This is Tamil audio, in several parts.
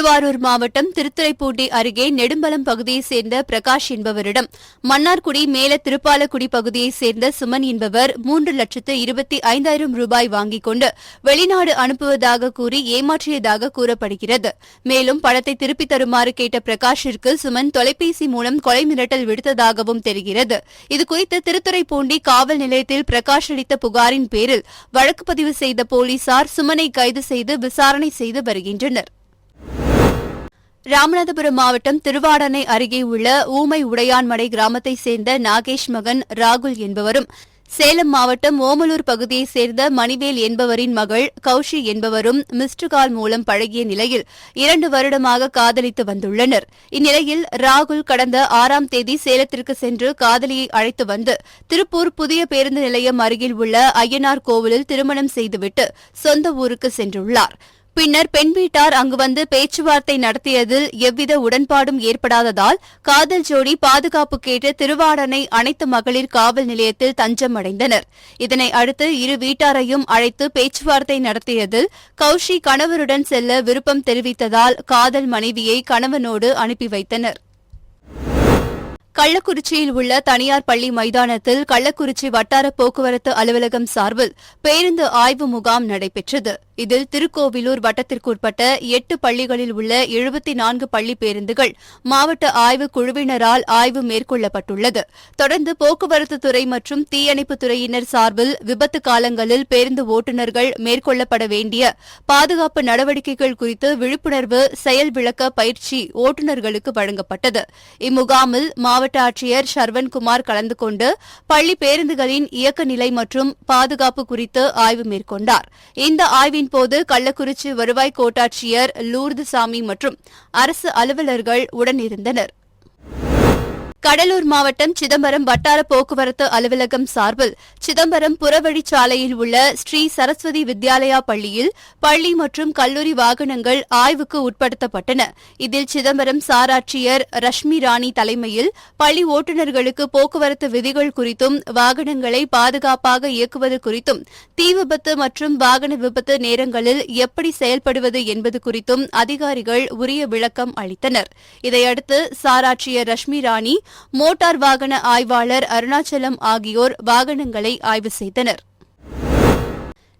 திருவாரூர் மாவட்டம் திருத்துறைப்பூண்டி அருகே நெடும்பலம் பகுதியைச் சேர்ந்த பிரகாஷ் என்பவரிடம் மன்னார்குடி மேல திருப்பாலக்குடி பகுதியைச் சேர்ந்த சுமன் என்பவர் 3,25,000 ரூபாய் வாங்கிக் கொண்டு வெளிநாடு அனுப்புவதாக கூறி ஏமாற்றியதாக கூறப்படுகிறது. மேலும் பணத்தை திருப்பித் தருமாறு கேட்ட பிரகாஷிற்கு சுமன் தொலைபேசி மூலம் கொலை மிரட்டல் விடுத்ததாகவும் தெரிகிறது. இதுகுறித்து திருத்துறைப்பூண்டி காவல் நிலையத்தில் பிரகாஷ் அளித்த புகாரின் பேரில் வழக்கு பதிவு செய்த போலீசார் சுமனை கைது செய்து விசாரணை செய்து வருகின்றனர். ராமநாதபுரம் மாவட்டம் திருவாடனை அருகே உள்ள ஊமை உடையான்மடை கிராமத்தைச் சேர்ந்த நாகேஷ் மகன் ராகுல் என்பவரும், சேலம் மாவட்டம் ஓமலூர் பகுதியைச் சேர்ந்த மணிவேல் என்பவரின் மகள் கௌஷி என்பவரும் மிஸ்டு கால் மூலம் பழகிய நிலையில் 2 வருடமாக காதலித்து வந்துள்ளனர். இந்நிலையில் ராகுல் கடந்த 6ஆம் தேதி சேலத்திற்கு சென்று காதலியை அழைத்து வந்து திருப்பூர் புதிய பேருந்து நிலையம் அருகில் உள்ள அய்யனார் கோவிலில் திருமணம் செய்துவிட்டு சொந்த ஊருக்கு சென்றுள்ளார். பின்னர் பெண் வீட்டார் அங்கு வந்து பேச்சுவார்த்தை நடத்தியதில் எவ்வித உடன்பாடும் ஏற்படாததால் காதல் ஜோடி பாதுகாப்பு கேட்டு திருவாடனை அனைத்து மகளிர் காவல் நிலையத்தில் தஞ்சம் அடைந்தனர். இதனை அடுத்து இரு வீட்டாரையும் அழைத்து பேச்சுவார்த்தை நடத்தியதில் கௌஷி கணவருடன் செல்ல விருப்பம் தெரிவித்ததால் காதல் மனைவியை கணவனோடு அனுப்பி வைத்தனர். கள்ளக்குறிச்சியில் உள்ள தனியார் பள்ளி மைதானத்தில் கள்ளக்குறிச்சி வட்டார போக்குவரத்து அலுவலகம் சார்பில் பேருந்து ஆய்வு முகாம் நடைபெற்றது. இதில் திருக்கோவிலூர் வட்டத்திற்குட்பட்ட 8 பள்ளிகளில் உள்ள 74 பள்ளி பேருந்துகள் மாவட்ட ஆய்வுக் குழுவினரால் ஆய்வு மேற்கொள்ளப்பட்டுள்ளது. தொடர்ந்து போக்குவரத்து துறை மற்றும் தீயணைப்புத் துறையினர் சார்பில் விபத்து காலங்களில் பேருந்து ஓட்டுநர்கள் மேற்கொள்ளப்பட வேண்டிய பாதுகாப்பு நடவடிக்கைகள் குறித்து விழிப்புணர்வு செயல் விளக்க பயிற்சி ஓட்டுநர்களுக்கு வழங்கப்பட்டது. இம்முகாமில் மாவட்ட ஆட்சியர் ஷர்வன்குமார் கலந்து கொண்டு பள்ளி பேருந்துகளின் இயக்க நிலை மற்றும் பாதுகாப்பு குறித்து ஆய்வு மேற்கொண்டார். இந்த ஆய்வின் போது கள்ளக்குறிச்சி வருவாய் கோட்டாட்சியர் லூர்துசாமி மற்றும் அரசு அலுவலர்கள் உடனிருந்தனர். கடலூர் மாவட்டம் சிதம்பரம் வட்டார போக்குவரத்து அலுவலகம் சார்பில் சிதம்பரம் புறவழிச்சாலையில் உள்ள ஸ்ரீ சரஸ்வதி வித்யாலயா பள்ளியில் பள்ளி மற்றும் கல்லூரி வாகனங்கள் ஆய்வுக்கு உட்படுத்தப்பட்டன. இதில் சிதம்பரம் சாராட்சியர் ரஷ்மி ராணி தலைமையில் பள்ளி ஓட்டுநர்களுக்கு போக்குவரத்து விதிகள் குறித்தும் வாகனங்களை பாதுகாப்பாக இயக்குவது குறித்தும் தீ விபத்து மற்றும் வாகன விபத்து நேரங்களில் எப்படி செயல்படுவது என்பது குறித்தும் அதிகாரிகள் உரிய விளக்கம் அளித்தனர். இதையடுத்து சாராட்சியர் ரஷ்மி ராணி, மோட்டார் வாகன ஆய்வாளர் அருணாச்சலம் ஆகியோர் வாகனங்களை ஆய்வு செய்தனர்.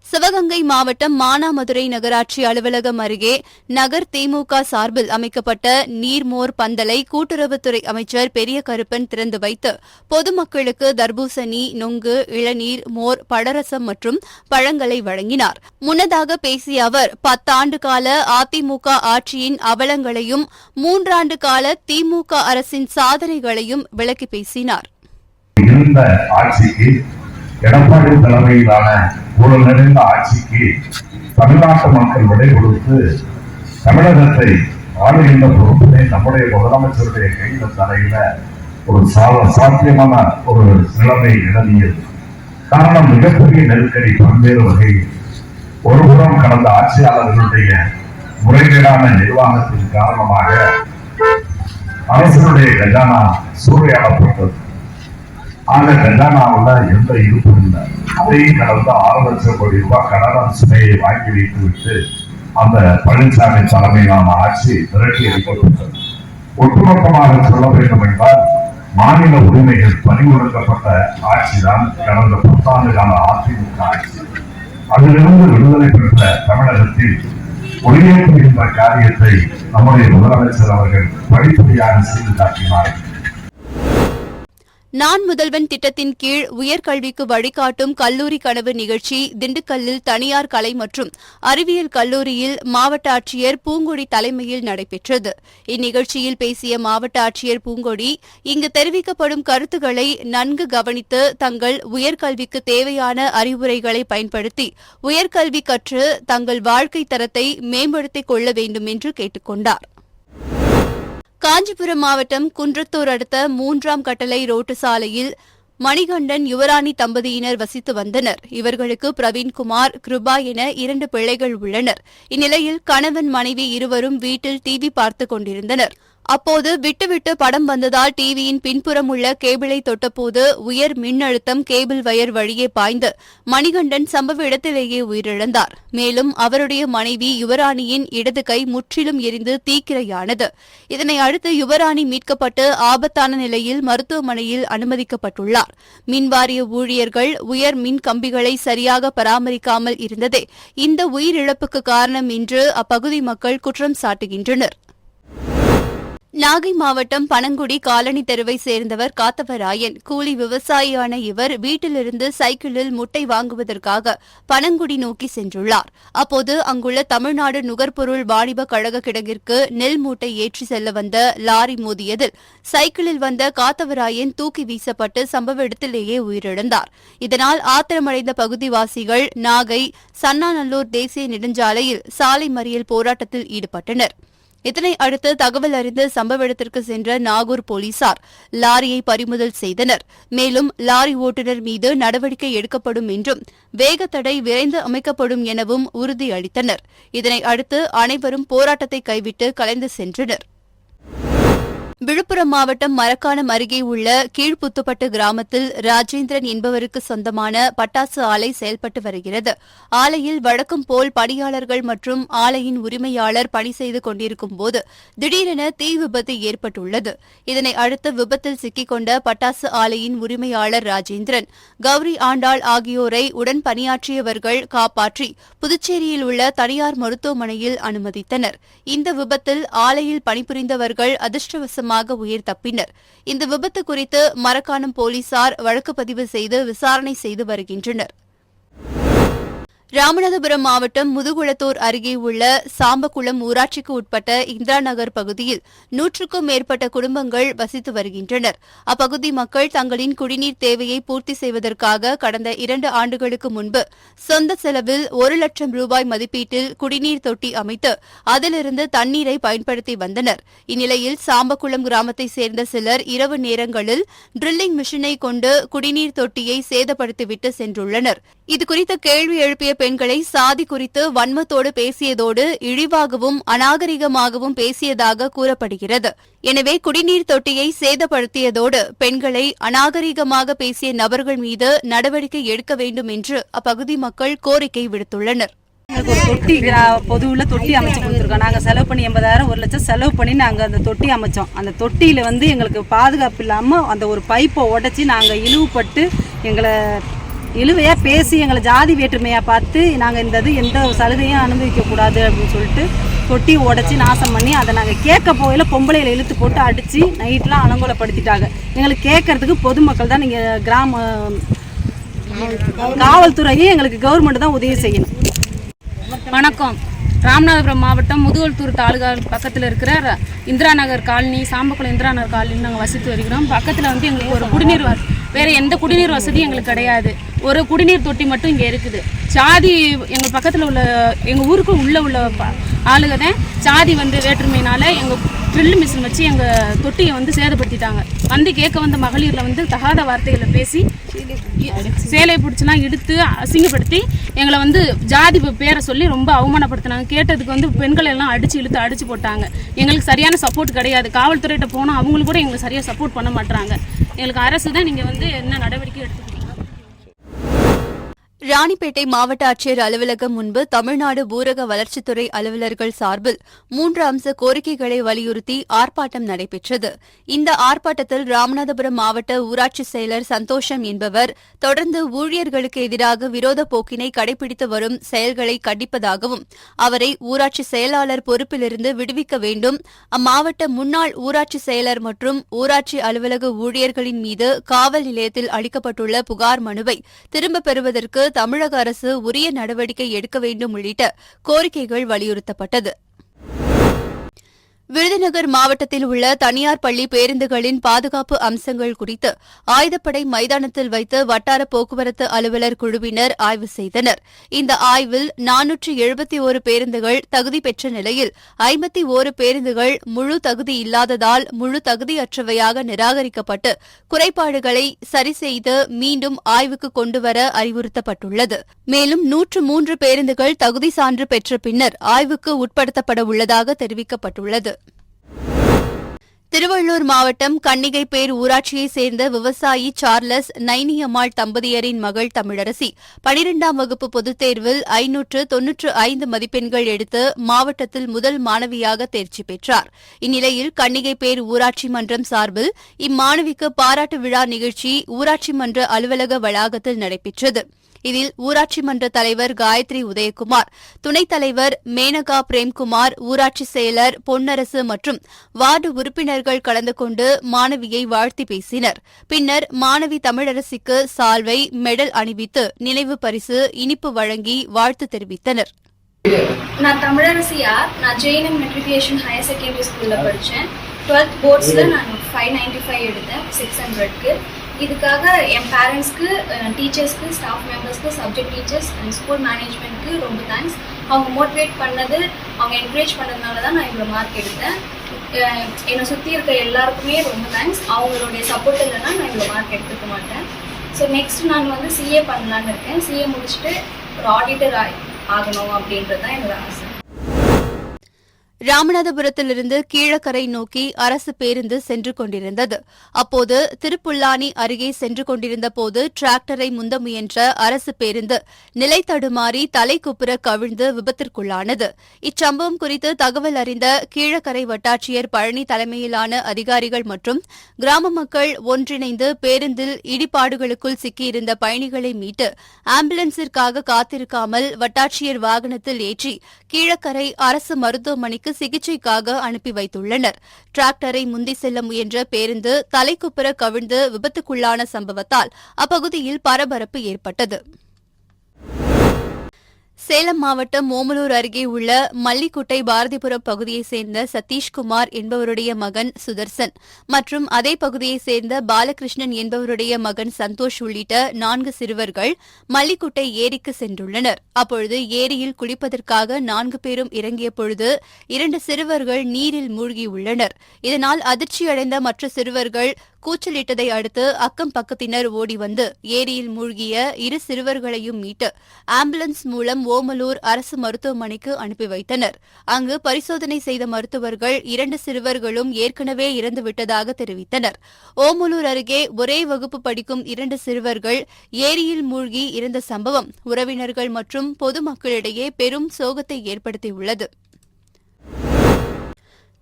சிவகங்கை மாவட்டம் மானாமதுரை நகராட்சி அலுவலகம் அருகே நகர் திமுக சார்பில் அமைக்கப்பட்ட நீர்மோர் பந்தலை கூட்டுறவுத்துறை அமைச்சர் பெரிய கருப்பன் திறந்து வைத்து பொதுமக்களுக்கு தர்பூசணி, நொங்கு, இளநீர், மோர், பழரசம் மற்றும் பழங்களை வழங்கினார். முன்னதாக பேசிய அவர் 10 ஆண்டு கால அதிமுக ஆட்சியின் அவலங்களையும் 3 ஆண்டு கால திமுக அரசின் சாதனைகளையும் விளக்கி பேசினார். எடப்பாடி தலைமையிலான ஊழல் நிறைந்த ஆட்சிக்கு தமிழ்நாட்டு மக்கள் விடை கொடுத்து தமிழகத்தை ஆளுகின்ற பொறுப்பினை நம்முடைய முதலமைச்சருடைய கையில தலையில ஒரு சாத்தியமான ஒரு நிலைமை நிலவியது. காரணம் மிகப்பெரிய நெருக்கடி பல்வேறு வகையில். ஒருபுறம் கடந்த ஆட்சியாளர்களுடைய முறைகேடான நிர்வாகத்தின் காரணமாக அரசனுடைய கஜானா சூறையாடப்பட்டது. ஆக கஜானாவில் எந்த இருப்பும் இல்லை. அதையும் கடந்த 6 லட்சம் கோடி ரூபாய் கடன் சுமையை வாங்கி வைத்து விட்டு அந்த பழனிசாமி தலைமையிலான ஆட்சி விரட்டி அளிக்கப்பட்டது. ஒட்டுமொத்தமாக சொல்ல வேண்டும் என்றால் மாநில உரிமைகள் பறிமுதக்கப்பட்ட ஆட்சிதான் கடந்த 10 ஆண்டு கால அதிமுக ஆட்சி. அதிலிருந்து விடுதலை பெற்ற தமிழகத்தில் ஒளியேற்றுகின்ற காரியத்தை நம்முடைய முதலமைச்சர் அவர்கள் படிப்படியாக செய்து காட்டினார். நான் முதல்வன் திட்டத்தின் கீழ் உயர்கல்விக்கு வழிகாட்டும் கல்லூரி கனவு நிகழ்ச்சி திண்டுக்கல்லில் தனியார் கலை மற்றும் அறிவியல் கல்லூரியில் மாவட்ட ஆட்சியர் பூங்கொடி தலைமையில் நடைபெற்றது. இந்நிகழ்ச்சியில் பேசிய மாவட்ட ஆட்சியர் பூங்கொடி, இங்கு தெரிவிக்கப்படும் கருத்துக்களை நன்கு கவனித்து தங்கள் உயர்கல்விக்கு தேவையான அறிவுரைகளை பயன்படுத்தி உயர்கல்வி கற்று தங்கள் வாழ்க்கை தரத்தை மேம்படுத்திக் கொள்ள வேண்டும் என்று கேட்டுக் கொண்டார். காஞ்சிபுரம் மாவட்டம் குன்றத்தூர் அடுத்த 3ஆம் கட்டளை ரோட்டு சாலையில் மணிகண்டன், யுவராணி தம்பதியினர் வசித்து வந்தனர். இவர்களுக்கு பிரவீன்குமார், கிருபா என 2 பிள்ளைகள் உள்ளனர். இந்நிலையில் கணவன், மனைவி இருவரும் வீட்டில் டிவி பார்த்துக் கொண்டிருந்தனர். அப்போது விட்டுவிட்டு படம் வந்ததால் டிவியின் பின்புறம் உள்ள கேபிளை தொட்டபோது உயர் மின்னழுத்தம் கேபிள் வயர் வழியே பாய்ந்து மணிகண்டன் சம்பவ இடத்திலேயே உயிரிழந்தார். மேலும் அவருடைய மனைவி யுவராணியின் இடது கை முற்றிலும் எரிந்து தீக்கிரையானது. இதனை அடுத்து யுவராணி மீட்கப்பட்டு ஆபத்தான நிலையில் மருத்துவமனையில் அனுமதிக்கப்பட்டுள்ளார். மின்வாரிய ஊழியர்கள் உயர் மின் கம்பிகளை சரியாக பராமரிக்காமல் இருந்ததே இந்த உயிரிழப்புக்கு காரணம் என்று அப்பகுதி மக்கள் குற்றம் சாட்டுகின்றனர். நாகை மாவட்டம் பனங்குடி காலனி தெருவை சேர்ந்தவர் காத்தவராயன். கூலி விவசாயியான இவர் வீட்டிலிருந்து சைக்கிளில் முட்டை வாங்குவதற்காக பனங்குடி நோக்கி சென்றுள்ளார். அப்போது அங்குள்ள தமிழ்நாடு நுகர்பொருள் வாணிப கழக கிடங்கிற்கு நெல் மூட்டை ஏற்றி செல்ல வந்த லாரி மோதியதில் சைக்கிளில் வந்த காத்தவராயன் தூக்கி வீசப்பட்டு சம்பவ இடத்திலேயே உயிரிழந்தார். இதனால் ஆத்திரமடைந்த பகுதிவாசிகள் நாகை சன்னாநல்லூர் தேசிய நெடுஞ்சாலையில் சாலை மறியல் போராட்டத்தில் ஈடுபட்டனர். இதனை அடுத்து தகவல் அறிந்து சம்பவ இடத்திற்கு சென்ற நாகூர் போலீசார் லாரியை பறிமுதல் செய்தனர். மேலும் லாரி ஓட்டுநர் மீது நடவடிக்கை எடுக்கப்படும் என்றும் வேகத்தடை விரைந்து அமைக்கப்படும் எனவும் உறுதியளித்தனர். இதனை அடுத்து அனைவரும் போராட்டத்தை கைவிட்டு கலைந்து சென்றனர். விழுப்புரம் மாவட்டம் மரக்காணம் அருகே உள்ள கீழ்புத்துப்பட்டு கிராமத்தில் ராஜேந்திரன் என்பவருக்கு சொந்தமான பட்டாசு ஆலை செயல்பட்டு வருகிறது. ஆலையில் வழக்கம் போல் பணியாளர்கள் மற்றும் ஆலையின் உரிமையாளர் பணி செய்து கொண்டிருக்கும்போது திடீரென தீ விபத்து ஏற்பட்டுள்ளது. இதனை அடுத்து விபத்தில் சிக்கிக் கொண்ட பட்டாசு ஆலையின் உரிமையாளர் ராஜேந்திரன், கௌரி ஆண்டாள் ஆகியோரை உடன் பணியாற்றியவர்கள் காப்பாற்றி புதுச்சேரியில் உள்ள தனியார் மருத்துவமனையில் அனுமதித்தனர். இந்த விபத்தில் ஆலையில் பணிபுரிந்தவர்கள் அதிர்ஷ்டவசமாக உயிர் தப்பினர். இந்த விபத்து குறித்து மரக்காணம் போலீசார் வழக்கு பதிவு செய்து விசாரணை செய்து வருகின்றனர். ராமநாதபுரம் மாவட்டம் முதுகுளத்தூர் அருகே உள்ள சாம்பகுளம் ஊராட்சிக்கு உட்பட்ட இந்திரா நகர் பகுதியில் 100க்கும் மேற்பட்ட குடும்பங்கள் வசித்து வருகின்றனர். அப்பகுதி மக்கள் தங்களின் குடிநீர் தேவையை பூர்த்தி செய்வதற்காக கடந்த 2 ஆண்டுகளுக்கு முன்பு சொந்த செலவில் 1 லட்சம் ரூபாய் மதிப்பீட்டில் குடிநீர் தொட்டி அமைத்து அதிலிருந்து தண்ணீரை பயன்படுத்தி வந்தனர். இந்நிலையில் சாம்பகுளம் கிராமத்தைச் சேர்ந்த சிலர் இரவு நேரங்களில் டிரில்லிங் மிஷினை கொண்டு குடிநீர் தொட்டியை சேதப்படுத்திவிட்டு சென்றுள்ளனர். இதுகுறித்து கேள்வி எழுப்பிய பெண்களை சாதி குறித்து வன்மத்தோடு பேசியதோடு இழிவாகவும் அநாகரிகமாகவும் பேசியதாக கூறப்படுகிறது. எனவே குடிநீர் தொட்டியை சேதப்படுத்தியதோடு பெண்களை அநாகரிகமாக பேசிய நபர்கள் மீது நடவடிக்கை எடுக்க வேண்டும் என்று அப்பகுதி மக்கள் கோரிக்கை விடுத்துள்ளனர். எங்களுக்கு ஒரு தொட்டி பொதுவில் தொட்டி அமைச்சு கொடுத்துருக்கோம். நாங்கள் செலவு பண்ணி 80,000 1 லட்சம் செலவு பண்ணி நாங்கள் அந்த தொட்டி அமைச்சோம். அந்த தொட்டியில் எங்களுக்கு பாதுகாப்பு இல்லாமல் அந்த ஒரு பைப்பை உடைச்சி நாங்கள் இழிவுபட்டு எங்களை இழுவையாக பேசி எங்களை ஜாதி வேற்றுமையாக பார்த்து நாங்கள் எந்த சலுகையும் அனுபவிக்கக்கூடாது அப்படின்னு சொல்லிட்டு தொட்டி உடச்சி நாசம் பண்ணி அதை நாங்கள் கேட்க போகையில் பொம்பளையில் இழுத்து போட்டு அடித்து நைட்லாம் அலங்கோலப்படுத்திட்டாங்க. எங்களுக்கு கேட்கறதுக்கு பொதுமக்கள் தான், நீங்கள் கிராம காவல்துறையும் எங்களுக்கு கவர்மெண்ட் தான் உதவி செய்யணும். வணக்கம். ராமநாதபுரம் மாவட்டம் முதுகுளத்தூர் தாலுகா பக்கத்தில் இருக்கிற இந்திரா நகர் காலனி, சாம்பக்குளம் இந்திரா நகர் காலனி நாங்கள் வசித்து வருகிறோம். பக்கத்தில் எங்களுக்கு ஒரு குடிநீர் வேறு எந்த குடிநீர் வசதியும் எங்களுக்கு கிடையாது. ஒரு குடிநீர் தொட்டி மட்டும் இங்கே இருக்குது. சாதி எங்கள் பக்கத்தில் உள்ள எங்கள் ஊருக்கு உள்ள ஆளுக தான் சாதி வேற்றுமையினால எங்கள் ட்ரில் மிஷின் வச்சு எங்கள் தொட்டியை சேதப்படுத்திட்டாங்க. கேட்க வந்த மகளிரில் தகாத வார்த்தைகளை பேசி சேலை பிடிச்சலாம் எடுத்து அசிங்கப்படுத்தி எங்களை ஜாதி பேரை சொல்லி ரொம்ப அவமானப்படுத்தினாங்க. கேட்டதுக்கு பெண்களை எல்லாம் அடிச்சு போட்டாங்க. எங்களுக்கு சரியான சப்போர்ட் கிடையாது. காவல்துறையிட்ட போனோம், அவங்களுக்கு கூட எங்களுக்கு சரியாக சப்போர்ட் பண்ண மாட்டாங்க. எங்களுக்கு அரசு தான் நீங்கள் என்ன நடவடிக்கை எடுத்துக்கிட்டீங்க. ராணிப்பேட்டை மாவட்ட ஆட்சியர் அலுவலகம் முன்பு தமிழ்நாடு ஊரக வளர்ச்சித்துறை அலுவலர்கள் சார்பில் 3 அம்ச கோரிக்கைகளை வலியுறுத்தி ஆர்ப்பாட்டம் நடைபெற்றது. இந்த ஆர்ப்பாட்டத்தில் ராமநாதபுரம் மாவட்ட ஊராட்சி செயலர் சந்தோஷம் என்பவர் தொடர்ந்து ஊழியர்களுக்கு எதிராக விரோத போக்கினை கடைபிடித்து வரும் செயல்களை கண்டிப்பதாகவும் அவரை ஊராட்சி செயலாளர் பொறுப்பிலிருந்து விடுவிக்க வேண்டும், அம்மாவட்ட முன்னாள் ஊராட்சி செயலர் மற்றும் ஊராட்சி அலுவலக ஊழியர்களின் மீது காவல் நிலையத்தில் அளிக்கப்பட்டுள்ள புகார் மனுவை திரும்பப் பெறுவதற்கு தமிழக அரசு உரிய நடவடிக்கை எடுக்க வேண்டும் உள்ளிட்ட கோரிக்கைகள் வலியுறுத்தப்பட்டது. விருதுநகர் மாவட்டத்தில் உள்ள தனியார் பள்ளி பேருந்துகளின் பாதுகாப்பு அம்சங்கள் குறித்து ஆயுதப்படை மைதானத்தில் வைத்து வட்டார போக்குவரத்து அலுவலர் குழுவினர் ஆய்வு செய்தனர். இந்த ஆய்வில் 471 பேருந்துகள் தகுதி பெற்ற நிலையில் 51 பேருந்துகள் முழு தகுதி இல்லாததால் முழு தகுதியற்றவையாக நிராகரிக்கப்பட்டு குறைபாடுகளை சரிசெய்து மீண்டும் ஆய்வுக்கு கொண்டுவர அறிவுறுத்தப்பட்டுள்ளது. மேலும் 103 பேருந்துகள் தகுதி சான்று பெற்ற பின்னர் ஆய்வுக்கு உட்படுத்தப்பட உள்ளதாக தெரிவிக்கப்பட்டுள்ளது. திருவள்ளூர் மாவட்டம் கன்னிகைப்பேர் ஊராட்சியைச் சேர்ந்த விவசாயி சார்லஸ் நைனியம்மாள் தம்பதியரின் மகள் தமிழரசி 12ஆம் வகுப்பு பொதுத் தேர்வில் 595 மதிப்பெண்கள் எடுத்து மாவட்டத்தில் முதல் மாணவியாக தேர்ச்சி பெற்றார். இந்நிலையில் கன்னிகைப்பேர் ஊராட்சி மன்றம் சார்பில் இம்மாணவிக்கு பாராட்டு விழா நிகழ்ச்சி ஊராட்சி மன்ற அலுவலக வளாகத்தில் நடைபெற்றது. இதில் ஊராட்சி மன்ற தலைவர் காயத்ரி உதயகுமார், துணைத் தலைவர் மேனகா பிரேம்குமார், ஊராட்சி செயலர் பொன்னரசு மற்றும் வார்டு உறுப்பினர்கள் கலந்து கொண்டு மாணவியை வாழ்த்தி பேசினர். பின்னர் மாணவி தமிழரசிக்கு சால்வை, மெடல் அணிவித்து நினைவு பரிசு, இனிப்பு வழங்கி வாழ்த்து தெரிவித்தனர். நான் தமிழரசி யார். நான் ஜெயினம் மெட்ரிகுலேஷன் ஹையர் செகண்டரி ஸ்கூலில் படித்தேன். 12th போர்ட்ஸில் நான் 595 எடுத்தேன் 600க்கு. இதுக்காக என் பேரண்ட்ஸ்க்கு, டீச்சர்ஸ்க்கு, ஸ்டாஃப் மெம்பர்ஸ்க்கு, சப்ஜெக்ட் டீச்சர்ஸ் அண்ட் ஸ்கூல் மேனேஜ்மெண்ட்க்கு ரொம்ப தேங்க்ஸ். அவங்க மோட்டிவேட் பண்ணது, அவங்க என்கரேஜ் பண்ணதுனால தான் நான் இவ்வளோ மார்க் எடுத்தேன். என்னை சுற்றி இருக்க எல்லாருக்குமே ரொம்ப தேங்க்ஸ். அவங்களுடைய சப்போர்ட் இல்லைன்னா நான் இவ்வளோ மார்க் எடுத்துக்க மாட்டேன். ஸோ நெக்ஸ்ட் நான் வந்து சிஏ பண்ணலான்னு இருக்கேன். சிஏ முடிச்சுட்டு ஒரு ஆடிட்டர் ஆகணும் அப்படின்றது தான் என்னோட ஆசை. ராமநாதபுரத்திலிருந்து கீழக்கரை நோக்கி அரசு பேருந்து சென்று கொண்டிருந்தது. அப்போது திருப்புல்லானி அருகே சென்று கொண்டிருந்த போது டிராக்டரை முந்த முயன்ற அரசு பேருந்து நிலை தடுமாறி தலைக்குப்புற கவிழ்ந்து விபத்திற்குள்ளானது. இச்சம்பவம் குறித்து தகவல் அறிந்த கீழக்கரை வட்டாட்சியர் பழனி தலைமையிலான அதிகாரிகள் மற்றும் கிராம மக்கள் ஒன்றிணைந்து பேருந்தில் இடிபாடுகளுக்குள் சிக்கியிருந்த பயணிகளை மீட்டு ஆம்புலன்ஸிற்காக காத்திருக்காமல் வட்டாட்சியர் வாகனத்தில் ஏற்றி கீழக்கரை அரசு மருத்துவமனைக்கு சிகிச்சைக்காக அனுப்பி வைத்துள்ளனர். டிராக்டரை முந்தி செல்ல முயன்ற பேருந்து தலைக்குப்புற கவிழ்ந்து விபத்துக்குள்ளான சம்பவத்தால் அப்பகுதியில் பரபரப்பு ஏற்பட்டது. சேலம் மாவட்டம் ஓமலூர் அருகே உள்ள மல்லிக்குட்டை பாரதிபுரம் பகுதியைச் சேர்ந்த சதீஷ்குமார் என்பவருடைய மகன் சுதர்சன் மற்றும் அதே பகுதியைச் சேர்ந்த பாலகிருஷ்ணன் என்பவருடைய மகன் சந்தோஷ் உள்ளிட்ட 4 சிறுவர்கள் மல்லிக்குட்டை ஏரிக்கு சென்றுள்ளனர். அப்பொழுது ஏரியில் குளிப்பதற்காக 4 பேரும் இறங்கிய பொழுது 2 சிறுவர்கள் நீரில் மூழ்கியுள்ளனர். இதனால் அதிர்ச்சியடைந்த மற்ற சிறுவர்கள் கூச்சலிட்டதை அடுத்து அக்கம் பக்கத்தினர் ஓடி வந்து ஏரியில் மூழ்கிய 2 சிறுவர்களையும் மீட்டு ஆம்புலன்ஸ் மூலம் ஓமலூர் அரசு மருத்துவமனைக்கு அனுப்பி வைத்தனர். அங்கு பரிசோதனை செய்த மருத்துவர்கள் 2 சிறுவர்களும் ஏற்கனவே இறந்துவிட்டதாக தெரிவித்தனர். ஓமலூர் அருகே ஒரே வகுப்பு படிக்கும் 2 சிறுவர்கள் ஏரியில் மூழ்கி இறந்த சம்பவம் உறவினர்கள் மற்றும் பொதுமக்களிடையே பெரும் சோகத்தை ஏற்படுத்தியுள்ளது.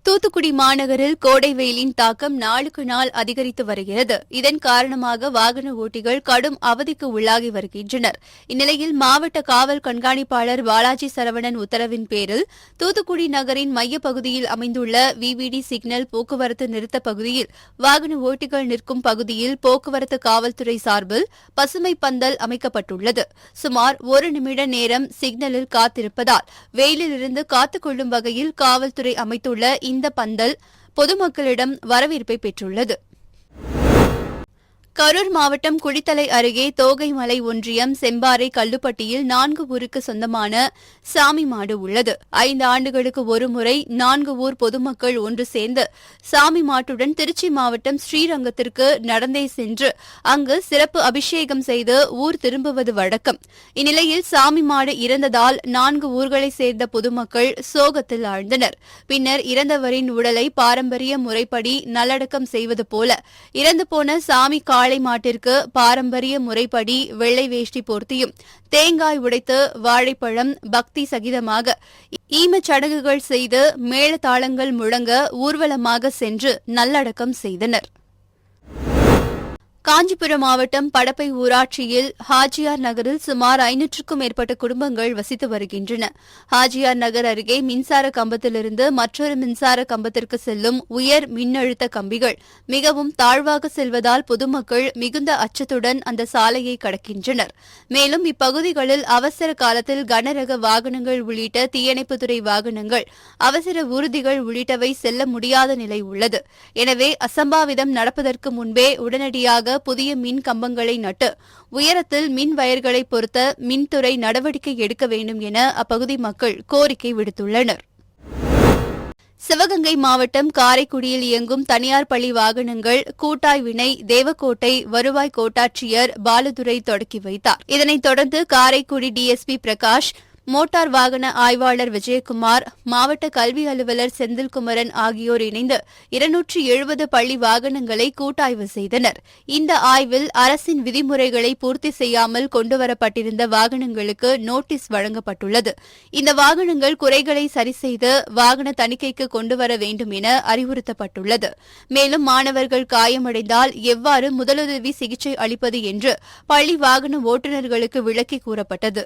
தூத்துக்குடி மாநகரில் கோடை வெயிலின் தாக்கம் நாளுக்கு நாள் அதிகரித்து வருகிறது. இதன் காரணமாக வாகன ஓட்டிகள் கடும் அவதிக்கு உள்ளாகி வருகின்றனர். இந்நிலையில் மாவட்ட காவல் கண்காணிப்பாளர் பாலாஜி சரவணன் உத்தரவின் பேரில் தூத்துக்குடி நகரின் மையப்பகுதியில் அமைந்துள்ள விவிடி சிக்னல் போக்குவரத்து நிறுத்த பகுதியில் வாகன ஓட்டிகள் நிற்கும் பகுதியில் போக்குவரத்து காவல்துறை சார்பில் பசுமை பந்தல் அமைக்கப்பட்டுள்ளது. சுமார் 1 நிமிட நேரம் சிக்னலில் காத்திருப்பதால் வெயிலிலிருந்து காத்துக் கொள்ளும் வகையில் காவல்துறை அமைத்துள்ள இந்த பந்தல் பொதுமக்களிடம் வரவேற்பை பெற்றுள்ளது. கரூர் மாவட்டம் குளித்தலை அருகே தோகைமலை ஒன்றியம் செம்பாறை கல்லுப்பட்டியில் 4 ஊருக்கு சொந்தமான சாமி மாடு உள்ளது. 5 ஆண்டுகளுக்கு ஒருமுறை 4 ஊர் பொதுமக்கள் ஒன்று சேர்ந்து சாமி மாட்டுடன் திருச்சி மாவட்டம் ஸ்ரீரங்கத்திற்கு நடந்தே சென்று அங்கு சிறப்பு அபிஷேகம் செய்து ஊர் திரும்புவது வழக்கம். இந்நிலையில் சாமி மாடு இறந்ததால் 4 ஊர்களைச் சேர்ந்த பொதுமக்கள் சோகத்தில் ஆழ்ந்தனர். பின்னர் இறந்தவரின் உடலை பாரம்பரிய முறைப்படி நல்லடக்கம் செய்வது போல இறந்து போன சாமி காளை மாட்டிற்கு பாரம்பரிய முறைப்படி வெள்ளை வேஷ்டி போர்த்தியும் தேங்காய் உடைத்து வாழைப்பழம் பக்தி சகிதமாக ஈமச் சடங்குகள் செய்து மேளதாளங்கள் முழங்க ஊர்வலமாக சென்று நல்லடக்கம் செய்தனர். காஞ்சிபுரம் மாவட்டம் படப்பை ஊராட்சியில் ஹாஜியார் நகரில் சுமார் 500க்கும் மேற்பட்ட குடும்பங்கள் வசித்து வருகின்றன. ஹாஜியார் நகர் அருகே மின்சார கம்பத்திலிருந்து மற்றொரு மின்சார கம்பத்திற்கு செல்லும் உயர் மின்னழுத்த கம்பிகள் மிகவும் தாழ்வாக செல்வதால் பொதுமக்கள் மிகுந்த அச்சத்துடன் அந்த சாலையை கடக்கின்றனர். மேலும் இப்பகுதிகளில் அவசர காலத்தில் கனரக வாகனங்கள் உள்ளிட்ட தீயணைப்புத்துறை வாகனங்கள், அவசர ஊர்திகள் உள்ளிட்டவை செல்ல முடியாத நிலை உள்ளது. எனவே அசம்பாவிதம் நடப்பதற்கு முன்பே உடனடியாக புதிய மின் கம்பங்களை நட்டு உயரத்தில் மின் வயர்களை பொருத்த மின்துறை நடவடிக்கை எடுக்க வேண்டும் என அப்பகுதி மக்கள் கோரிக்கை விடுத்துள்ளனர். சிவகங்கை மாவட்டம் காரைக்குடியில் இயங்கும் தனியார் பள்ளி வாகனங்கள் கூட்டாய்வினை தேவக்கோட்டை வருவாய் கோட்டாட்சியர் பாலுதுரை தொடக்கி வைத்தார். இதனைத் தொடர்ந்து காரைக்குடி டிஎஸ்பி பிரகாஷ், மோட்டார் வாகன ஆய்வாளர் விஜயகுமார், மாவட்ட கல்வி அலுவலர் செந்தில்குமரன் ஆகியோர் இணைந்து 270 பள்ளி வாகனங்களை கூட்டாய்வு செய்தனர். இந்த ஆய்வில் அரசின் விதிமுறைகளை பூர்த்தி செய்யாமல் கொண்டுவரப்பட்டிருந்த வாகனங்களுக்கு நோட்டீஸ் வழங்கப்பட்டுள்ளது. இந்த வாகனங்கள் குறைகளை சரிசெய்து வாகன தணிக்கைக்கு கொண்டுவர வேண்டும் என அறிவுறுத்தப்பட்டுள்ளது. மேலும் மாணவர்கள் காயமடைந்தால் எவ்வாறு முதலுதவி சிகிச்சை அளிப்பது என்று பள்ளி வாகன ஓட்டுநர்களுக்கு விளக்கி கூறப்பட்டது.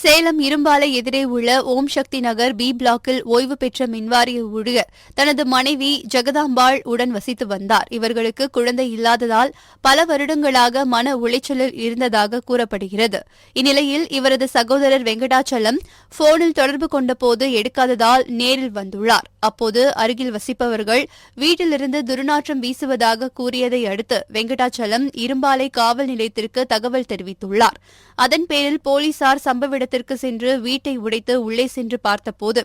சேலம் இரும்பாலை எதிரே உள்ள ஓம் சக்தி நகர் பி பிளாக்கில் ஓய்வு பெற்ற மின்வாரிய ஊழியர் தனது மனைவி ஜெகதாம்பாள் உடன் வசித்து வந்தார். இவர்களுக்கு குழந்தை இல்லாததால் பல வருடங்களாக மன உளைச்சலில் இருந்ததாக கூறப்படுகிறது. இந்நிலையில் இவரது சகோதரர் வெங்கடாச்சலம் போனில் தொடர்பு கொண்டபோது எடுக்காததால் நேரில் வந்துள்ளார். அப்போது அருகில் வசிப்பவர்கள் வீட்டிலிருந்து துர்நாற்றம் வீசுவதாக கூறியதை அடுத்து வெங்கடாச்சலம் இரும்பாலை காவல் நிலையத்திற்கு தகவல் தெரிவித்துள்ளார். அதன் பேரில் போலீசார் சம்பவ இடத்திற்கு சென்று வீட்டை உடைத்து உள்ளே சென்று பார்த்தபோது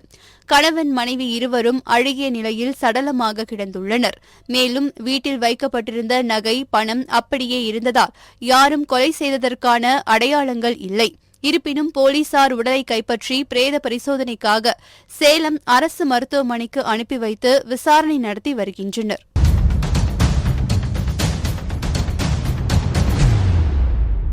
கணவன் மனைவி இருவரும் அழுகிய நிலையில் சடலமாக கிடந்துள்ளனர். மேலும் வீட்டில் வைக்கப்பட்டிருந்த நகை, பணம் அப்படியே இருந்ததால் யாரும் கொலை செய்ததற்கான அடையாளங்கள் இல்லை. இருப்பினும் போலீசார் உடலை கைப்பற்றி பிரேத பரிசோதனைக்காக சேலம் அரசு மருத்துவமனைக்கு அனுப்பி வைத்து விசாரணை நடத்தி வருகின்றனர்.